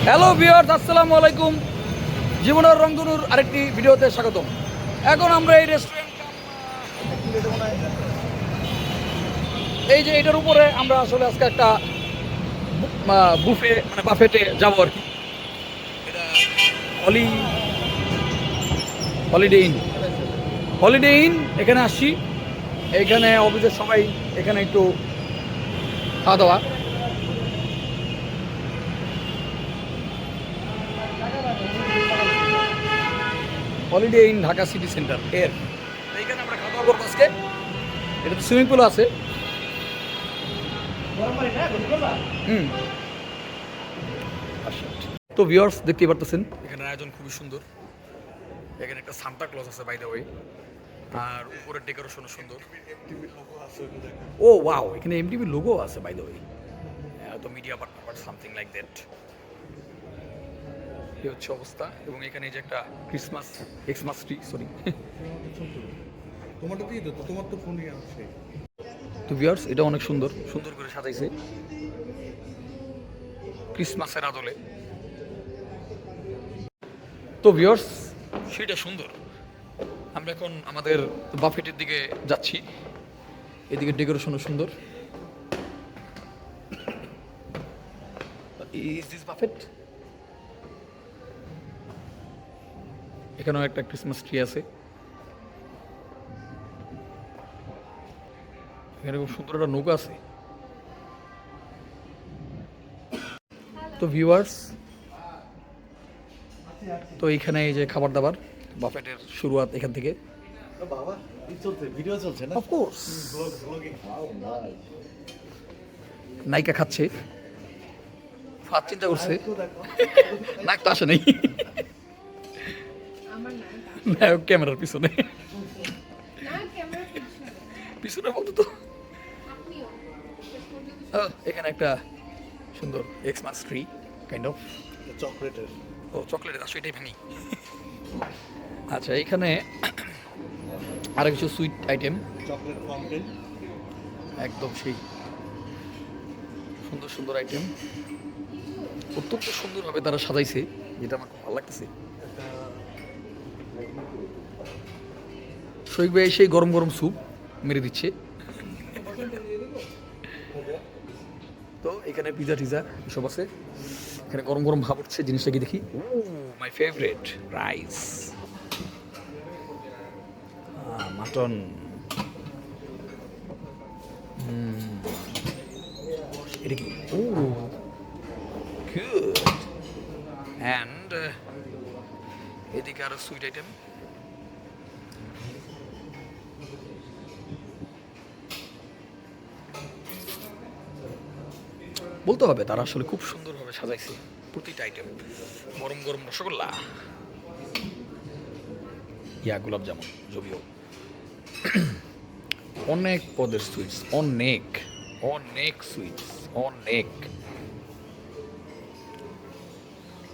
Hello viewers, আসসালামু আলাইকুম। জীবনের রংধনুর আরেকটি ভিডিওতে স্বাগতম। এখন আমরা এই রেস্টুরেন্ট এই যে এটার উপরে আমরা আসলে আজকে একটা বুফে মানে বাফেটে যাবো আর কি। এটা হলিডে ইন এখানে আসছি। এখানে অফিসের সবাই এখানে একটু খাওয়া দাওয়া। Holiday in Dhaka city centre এর এইখানে আমরা খাওয়া দাওয়া করবো আজকে। এটা তো সুইমিং পুল আছে। তো ভিউয়ার্স দেখতেই পারতেছেন এখানে আয়োজন খুবই সুন্দর। এখানে একটা সান্তা ক্লজ আছে বাই দ্য ওয়ে, আর উপরের ডেকোরেশনও সুন্দর। ও ওয়াও, এখানে এমটিভি লোগো আছে বাই দ্য ওয়ে। তো media partner something like that. এই হচ্ছে অবস্থা। এবং এখানে যে একটা এক্সমাস ট্রি, সরি তোমারটা দিয়ে তো তোমার তো ফোনে আছে। তো ভিউয়ার্স এটা অনেক সুন্দর করে সাজাইছে ক্রিসমাসের আদলে। তো ভিউয়ার্স সেটা সুন্দর। আমরা এখন আমাদের বাফেটের দিকে যাচ্ছি। এদিকে ডেকোরেশনও সুন্দর। Is this buffet? এখানেও একটা ক্রিসমাস ট্রি আছে। এখানে খুব সুন্দর একটা নৌকা আছে। তো ভিউয়ার্স, তো এইখানে এই যে খাবার দাবার বাফেটের শুরুয়াত এখান থেকে। বাবা চলছে, ভিডিও চলছে না? Of course blogging. নায়িকা খাচ্ছে, ফাত চিন্তা করছে। নায়ক তো আসে নাই, নায়ক ক্যামেরার পিছনে। পিছনে বলতো তো। এখানে একটা সুন্দর এক্সমাস ট্রি কাইন্ড অফ চকলেটের। ও চকলেটের, আসলে এটাই ভাঙি। আচ্ছা, এখানে আরো কিছু সুইট আইটেম, চকলেট ফাউন্টেন, একদম সেই সুন্দর আইটেম। অত্যন্ত সুন্দরভাবে তারা সাজাইছে, যেটা আমার খুব ভালো লাগতেছে। শৈক ভাই সেই গরম স্যুপ মেরে দিচ্ছে। তো এখানে পিজা টিজা এসব আছে। এখানে গরম ভাব উঠছে, জিনিসটা কি দেখি। My favourite rice, mutton. এটা কি? ও গুড। অ্যান্ড এদিকে আরো সুইট আইটেম। বলতে হবে তারা আসলে খুব সুন্দরভাবে সাজাইছে প্রতিটা আইটেম। গরম রসগোল্লা, গোলাপ জামুন, যদিও অনেক পদের সুইটস, অনেক সুইটস, অনেক।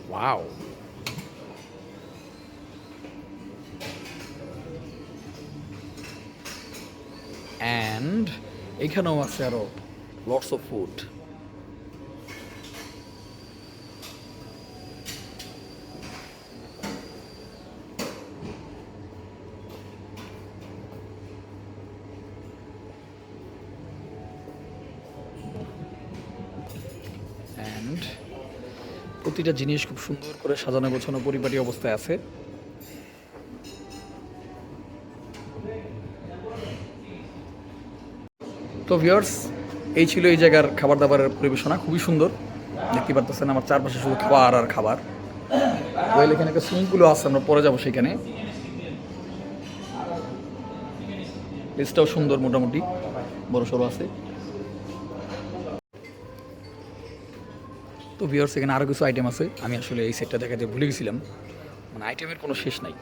ওয়াও, অ্যান্ড এখানেও আছে আরো লটস অফ ফুড। অ্যান্ড প্রতিটা জিনিস খুব সুন্দর করে সাজানো গোছানো পরিপাটি অবস্থায় আছে। তো ভিউয়ার্স, এই ছিল এই জায়গার খাবার দাবারের পরিবেশনা। খুবই সুন্দর দেখতে পাচ্ছেন, আমার চারপাশে শুধু খাবার আর খাবার। ওয়েল, এখানে একটা সুইমিং পুলও আছে, আমরা পরে যাবো সেখানে। প্লেসটাও সুন্দর, মোটামুটি বড় সড়ো আছে। তো ভিউয়ার্স, এখানে আরও কিছু আইটেম আছে। আমি আসলে এই সেটটা দেখাতে ভুলে গেছিলাম, মানে আইটেমের কোনো শেষ নাই।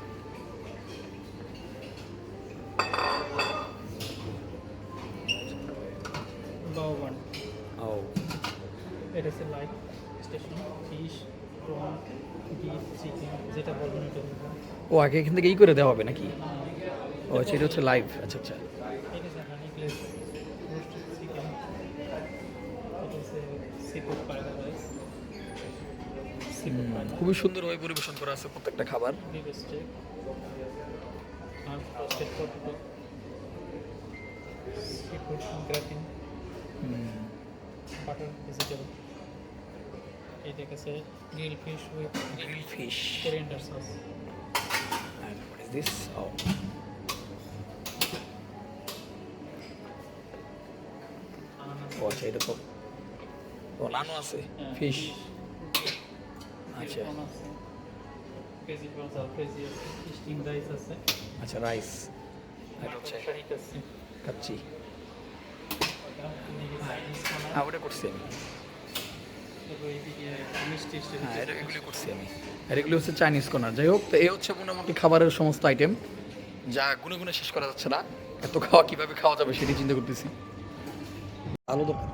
এটা হচ্ছে live station, fish, prawn, beef, chicken, যেটা বলবেন এটা বলবেন। ও আগে এখান থেকে করে দেওয়া হবে নাকি? ও আচ্ছা, এটা হচ্ছে লাইভ। আচ্ছা। এটা হচ্ছে হানি গ্লেজ রোস্টেড চিকেন, এটা হচ্ছে সিফুড ফ্রাইড রাইস, খুবই সুন্দরভাবে পরিবেশন করা আছে প্রত্যেকটা খাবার। বিফ স্টেক আর roasted potato, seafood gratin, butter vegetable. এটা কাছে grill fish with grill fish. Coriander sauce. And what is this? Oh. ও আচ্ছা, এটা তো নানও আছে, ফিশ। আচ্ছা ক্রেজি প্রনস আর ক্রেজি আছে, স্টিম রাইস আছে, আচ্ছা, রাইস। এটা হচ্ছে শাহী কাচ্চি। কাচ্চি। চাইনিজ খানা, হ্যাঁ, ওটা করছি আমি। তারপর এইদিকে মিষ্টি হ্যাঁ, এগুলি করছি আমি। আর এগুলি হচ্ছে চাইনিজ কর্নার। যাই হোক, তো এই হচ্ছে মোটামুটি খাবারের সমস্ত আইটেম, যা গুনে গুনে শেষ করা যাচ্ছে না। এত খাওয়া কিভাবে খাওয়া যাবে সেটি চিন্তা করতেছি। আলু দরকার,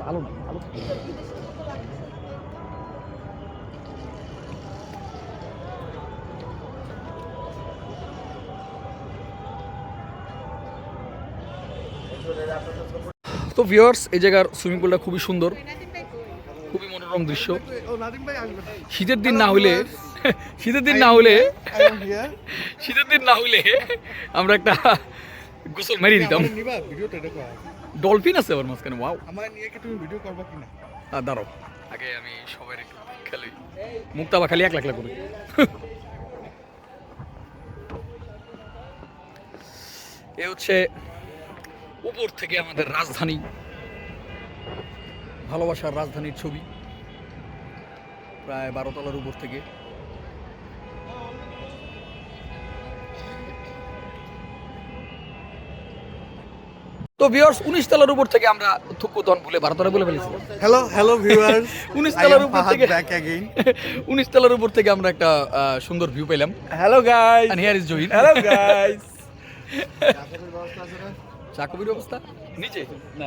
আলু না, আলু তো ভিউয়ার্স, এই জায়গার সুইমিং পুলটা খুবই সুন্দর, খুবই মনোরম দৃশ্য। শীতের দিন না হলে শীতের দিন না হলে আমরা একটা গোসল মারিয়ে দিতাম। ডলফিন আছে আবার মাঝখানে, ওয়াও। দাঁড়াও, আগে আমি সবাই একটু খেলি, মুক্তা বা খালি একলা একলা করি। এ হচ্ছে উপর থেকে আমাদের রাজধানী, ভালোবাসার রাজধানীর ছবি, প্রায় 12 তলার উপর থেকে। তো ভিউয়ার্স, 19 তলার উপর থেকে আমরা থুকুতন ভুলে 12 তলা বলে ফেলেছি। হ্যালো ভিউয়ার্স, 19 তলার উপর থেকে ব্যাক অ্যাগেইন। 19 তলার উপর থেকে আমরা একটা সুন্দর ভিউ পেলাম। Hello guys, And here is Johin. Hello guys. চাকবির অবস্থা নিচে, না